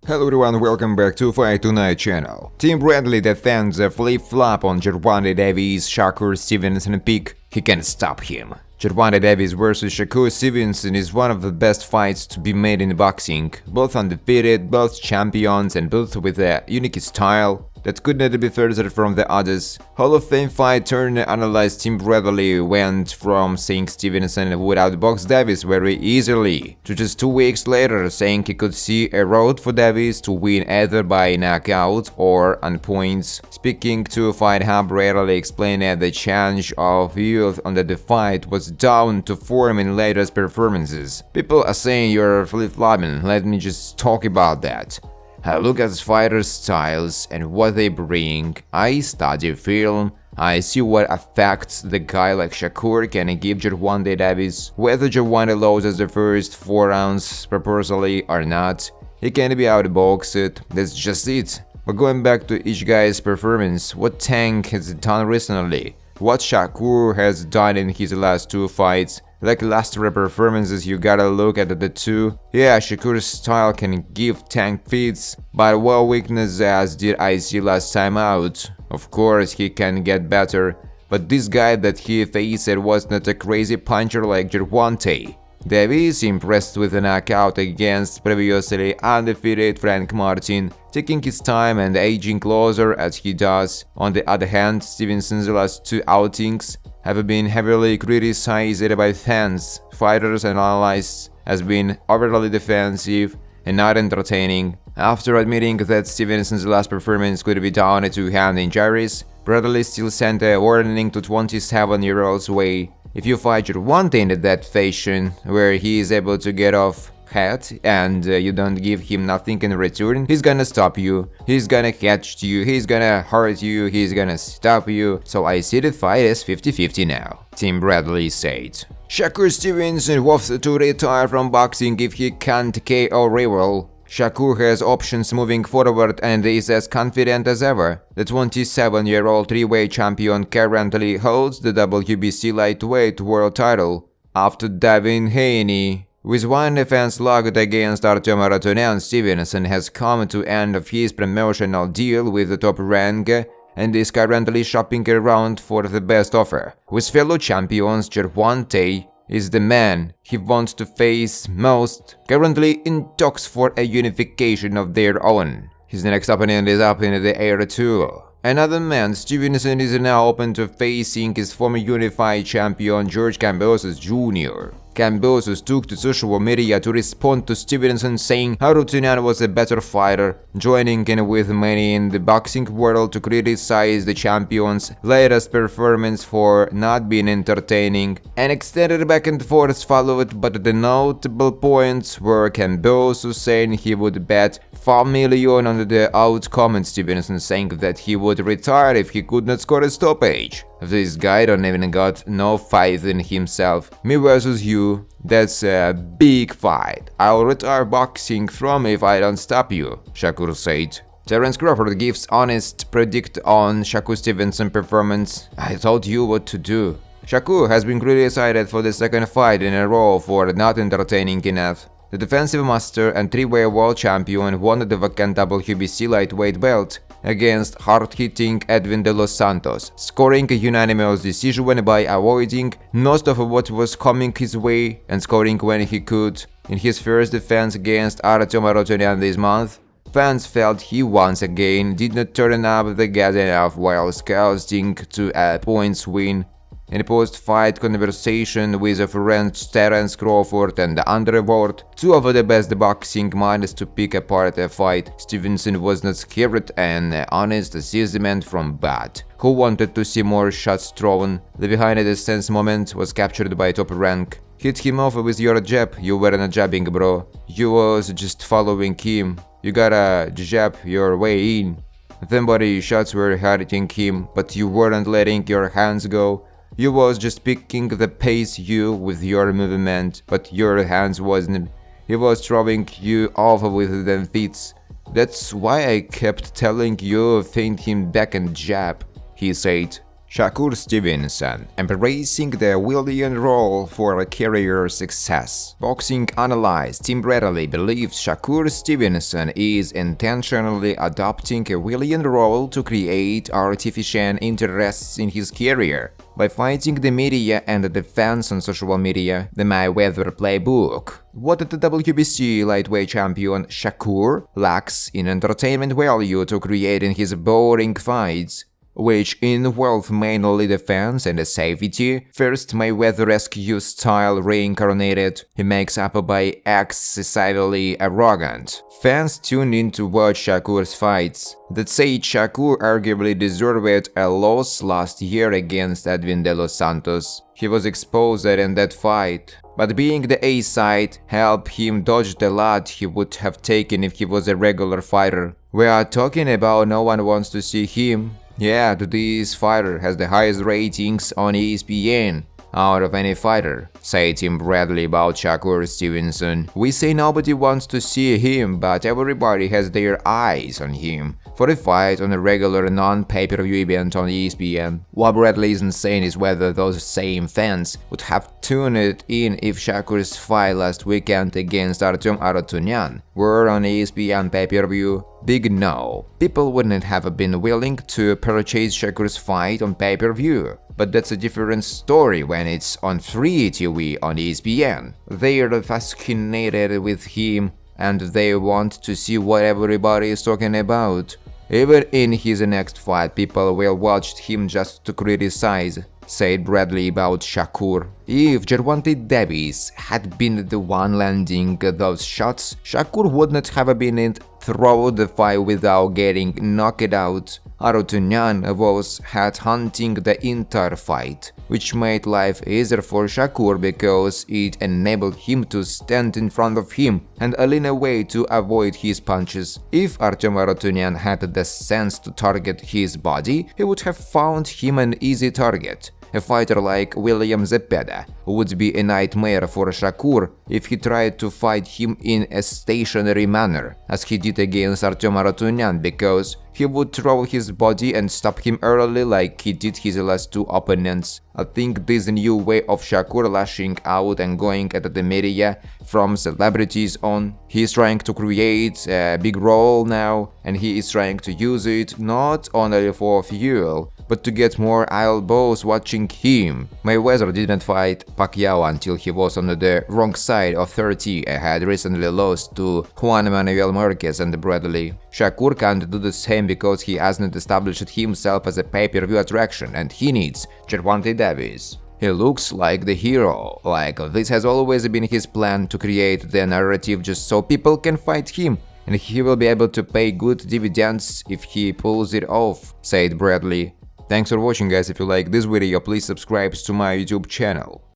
Hello everyone, welcome back to Fight Tonight channel. Tim Bradley defends a flip-flop on Gervonta Davis, Shakur Stevenson pick. He can't stop him. Gervonta Davis vs Shakur Stevenson is one of the best fights to be made in boxing. Both undefeated, both champions, and both with a unique style that could not be further from the others. Hall of Fame fighter analyst Tim Bradley went from saying Stevenson would outbox Davis very easily to just 2 weeks later saying he could see a road for Davis to win either by knockout or on points. Speaking to Fight Hub, Bradley explained that the change of view on the fight was down to form in latest performances. People are saying you're flip-flopping, let me just talk about that. I look at fighters' styles and what they bring, I study film, I see what effects the guy like Shakur can give Gervonta Davis. Whether Gervonta loses the first 4 rounds purposely or not, he can be outboxed, that's just it. But going back to each guy's performance, what Tank has done recently, what Shakur has done in his last 2 fights, lackluster performances, you gotta look at the 2. Yeah, Shakur's style can give Tank fits, but what weakness as did I see last time out? Of course, he can get better, but this guy that he faced was not a crazy puncher like Gervonta. Davis impressed with a knockout against previously undefeated Frank Martin, taking his time and aging closer as he does. On the other hand, Stevenson's last 2 outings have been heavily criticized by fans, fighters, and analysts as being overly defensive and not entertaining. After admitting that Stevenson's last performance could be down to hand injuries, Bradley still sent a warning to 27-year-old's way. If you fight Gervonta in that fashion, where he is able to get off head and you don't give him nothing in return, he's gonna stop you, he's gonna catch you, he's gonna hurt you, he's gonna stop you. So I see the fight as 50-50 now, Tim Bradley said. Shakur Stevenson wants to retire from boxing if he can't KO rival. Shakur has options moving forward and is as confident as ever. The 27-year-old 3-weight champion currently holds the WBC lightweight world title after Devin Haney. With 1 defense logged against Artyom Artyomyan, Stevenson has come to end of his promotional deal with the top rank and is currently shopping around for the best offer. With fellow champions, Gervonta is the man he wants to face most, currently in talks for a unification of their own. His next opponent is up in the air too. Another man, Stevenson is now open to facing his former unified champion George Kambosos Jr. Kambosos took to social media to respond to Stevenson saying Artyomyan was a better fighter, joining in with many in the boxing world to criticize the champion's latest performance for not being entertaining. An extended back and forth followed, but the notable points were Kambosos saying he would bet $5 million on the outcome and Stevenson saying that he would retire if he could not score a stoppage. This guy don't even got no faith in himself. Me versus you, that's a big fight. I'll retire boxing from if I don't stop you, Shakur said. Terence Crawford gives honest predict on Shakur Stevenson performance. I told you what to do. Shakur has been criticized for the 2nd fight in a row for not entertaining enough. The defensive master and 3-weight world champion won the vacant WBC lightweight belt against hard-hitting Edwin de los Santos, scoring a unanimous decision by avoiding most of what was coming his way and scoring when he could. In his first defense against Artyom Artyomyan this month, fans felt he once again did not turn up the gas enough while coasting to a points win. In a post-fight conversation with a friend Terence Crawford and Andre Ward, 2 of the best boxing minds to pick apart a fight, Stevenson was not scared and honest assessment from Bat, who wanted to see more shots thrown. The behind-the-scenes moment was captured by Top Rank. Hit him off with your jab, you weren't jabbing, bro. You was just following him. You gotta jab your way in. Then body shots were hurting him, but you weren't letting your hands go. You was just picking the pace you with your movement, but your hands wasn't. He was throwing you off with them feet. That's why I kept telling you feint him back and jab, he said. Shakur Stevenson, embracing the Willian role for a career success. Boxing analyst Tim Bradley believes Shakur Stevenson is intentionally adopting a Willian role to create artificial interests in his career. By fighting the media and the fans on social media, the Mayweather playbook. What the WBC lightweight champion Shakur lacks in entertainment value to create in his boring fights, which involve mainly the fans and the safety. First, Mayweather-esque style reincarnated, he makes up by excessively arrogant. Fans tune in to watch Shakur's fights. That said, Shakur arguably deserved a loss last year against Edwin De Los Santos. He was exposed in that fight, but being the A side helped him dodge the lot he would have taken if he was a regular fighter. We are talking about no one wants to see him. Yeah, this fighter has the highest ratings on ESPN out of any fighter, said Tim Bradley about Shakur Stevenson. We say nobody wants to see him, but everybody has their eyes on him for a fight on a regular non-pay-per-view event on ESPN. What Bradley isn't saying is whether those same fans would have tuned in if Shakur's fight last weekend against Artem Arutyunyan were on ESPN pay-per-view. Big no. People wouldn't have been willing to purchase Shakur's fight on pay-per-view. But that's a different story when it's on free TV on ESPN. They're fascinated with him and they want to see what everybody is talking about. Even in his next fight, people will watch him just to criticize, said Bradley about Shakur. If Gervonta Davis had been the one landing those shots, Shakur wouldn't have been through the fight without getting knocked out. Arutyunyan was headhunting the entire fight, which made life easier for Shakur because it enabled him to stand in front of him and lean away to avoid his punches. If Artem Arutyunyan had the sense to target his body, he would have found him an easy target. A fighter like William Zepeda would be a nightmare for Shakur if he tried to fight him in a stationary manner, as he did against Artem Arutyunyan, because he would throw his body and stop him early like he did his last two opponents. I think this new way of Shakur lashing out and going at the media from celebrities on, he's trying to create a big role now, and he is trying to use it not only for fuel, but to get more eyeballs watching him. Mayweather didn't fight Pacquiao until he was on the wrong side of 30 and had recently lost to Juan Manuel Marquez and Bradley. Shakur can't do the same because he hasn't established himself as a pay-per-view attraction and he needs Gervonta Davis. He looks like the hero, like this has always been his plan to create the narrative just so people can fight him, and he will be able to pay good dividends if he pulls it off, said Bradley. Thanks for watching, guys. If you like this video, please subscribe to my YouTube channel.